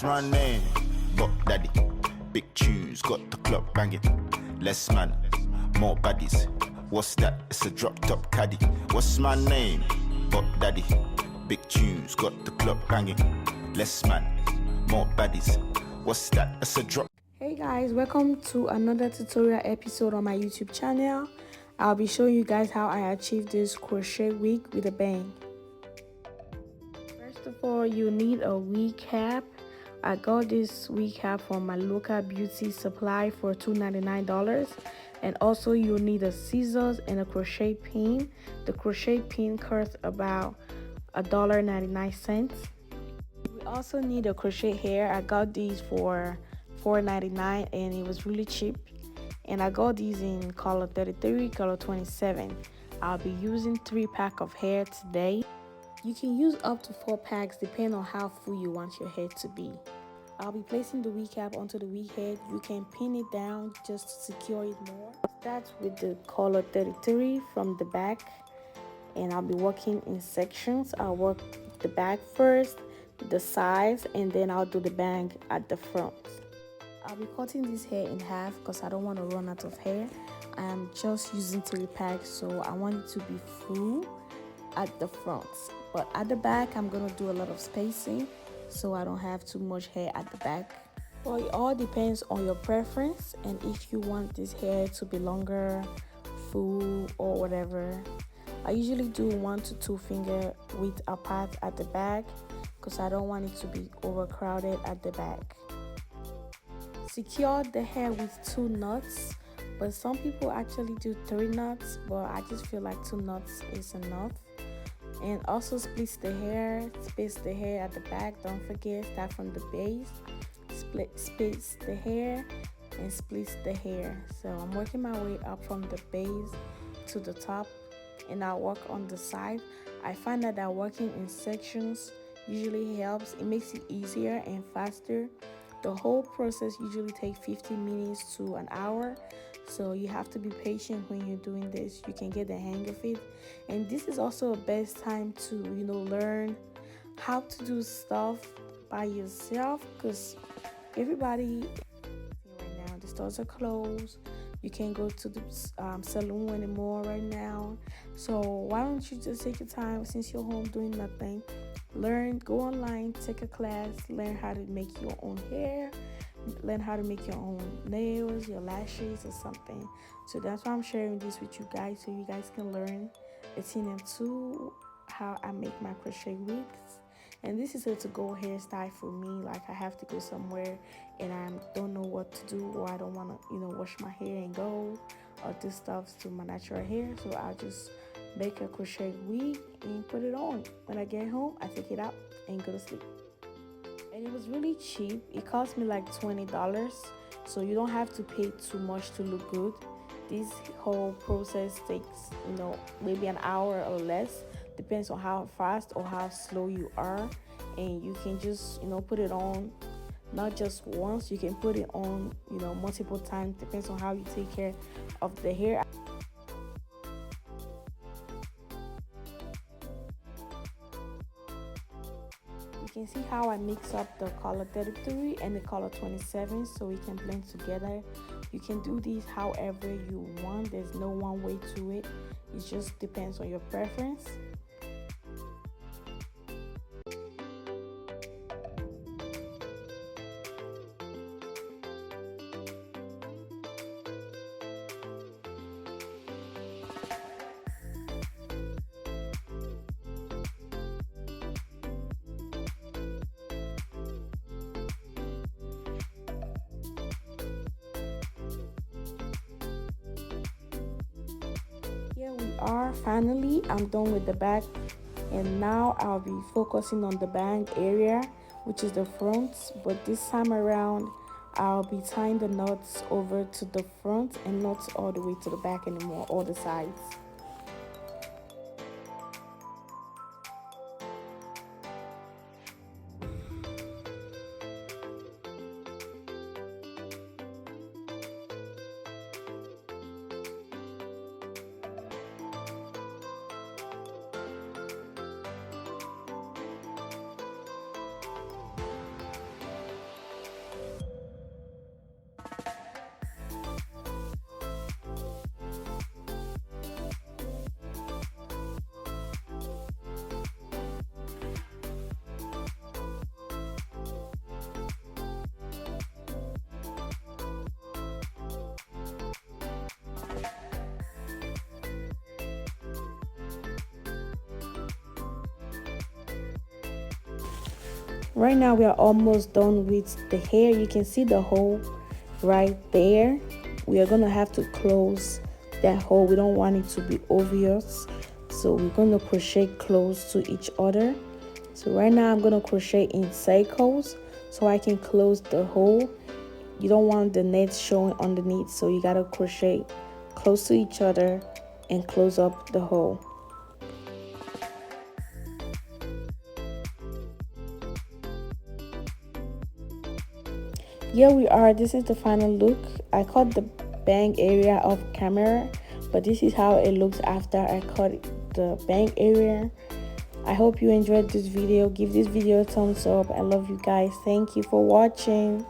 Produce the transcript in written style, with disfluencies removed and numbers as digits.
My name, Buck Daddy. Big tunes, got the club banging. Less man, more baddies. What's that? It's a drop top caddy. What's my name? Buck Daddy. Big tunes, got the club banging. Less man, more baddies. What's that? It's a drop. Hey guys, welcome to another tutorial episode on my YouTube channel. I'll be showing you guys how I achieved this crochet wig with a bang. First of all, you need a wig cap. I got this wig cap from my local beauty supply for $2.99. And also you need a scissors and a crochet pin. The crochet pin costs about $1.99. We also need a crochet hair. I got these for $4.99 and it was really cheap. And I got these in color 33, color 27. I'll be using 3 packs of hair today. You can use up to 4 packs depending on how full you want your hair to be. I'll be placing the wig cap onto the wig head. You can pin it down just to secure it more. Start with the color 33 from the back, and I'll be working in sections. I'll work the back first, the sides, and then I'll do the bang at the front. I'll be cutting this hair in half because I don't want to run out of hair. I am just using 3 packs, so I want it to be full at the front. But at the back, I'm going to do a lot of spacing so I don't have too much hair at the back. Well, it all depends on your preference and if you want this hair to be longer, full, or whatever. I usually do 1 to 2 finger width apart at the back because I don't want it to be overcrowded at the back. Secure the hair with 2 knots, but some people actually do 3 knots, but I just feel like 2 knots is enough. And also split the hair, space the hair at the back. Don't forget, start from the base, space the hair and split the hair. So I'm working my way up from the base to the top, and I'll work on the side. I find that working in sections usually helps. It makes it easier and faster. The whole process usually takes 15 minutes to an hour. So you have to be patient when you're doing this. You can get the hang of it. And this is also a best time to, learn how to do stuff by yourself, because everybody right now, the stores are closed. You can't go to the salon anymore right now. So why don't you just take your time since you're home doing nothing? Learn, go online, take a class, learn how to make your own hair, learn how to make your own nails, your lashes or something. So that's why I'm sharing this with you guys, so you guys can learn a thing or two how I make my crochet wigs. And this is a to-go hairstyle for me. Like, I have to go somewhere and I don't know what to do, or I don't want to wash my hair and go or do stuff to my natural hair. So I'll just make a crochet wig and put it on. When I get home, I take it out and go to sleep. And it was really cheap. It cost me like $20, so you don't have to pay too much to look good. This whole process takes maybe an hour or less, depends on how fast or how slow you are. And you can just put it on not just once, you can put it on multiple times, depends on how you take care of the hair. You can see how I mix up the color 33 and the color 27 so we can blend together. You can do these however you want. There's no one way to it. It just depends on your preference. Here we are, finally I'm done with the back, and now I'll be focusing on the bang area, which is the front. But this time around I'll be tying the knots over to the front and not all the way to the back anymore, all the sides. Right now we are almost done with the hair. You can see the hole right there. We are gonna have to close that hole. We don't want it to be obvious, so we're gonna crochet close to each other. So right now I'm gonna crochet in circles so I can close the hole. You don't want the net showing underneath, so you gotta crochet close to each other and close up the hole. Here we are. This is the final look. I cut the bang area off camera, but this is how it looks after I cut the bang area. I hope you enjoyed this video. Give this video a thumbs up. I love you guys. Thank you for watching.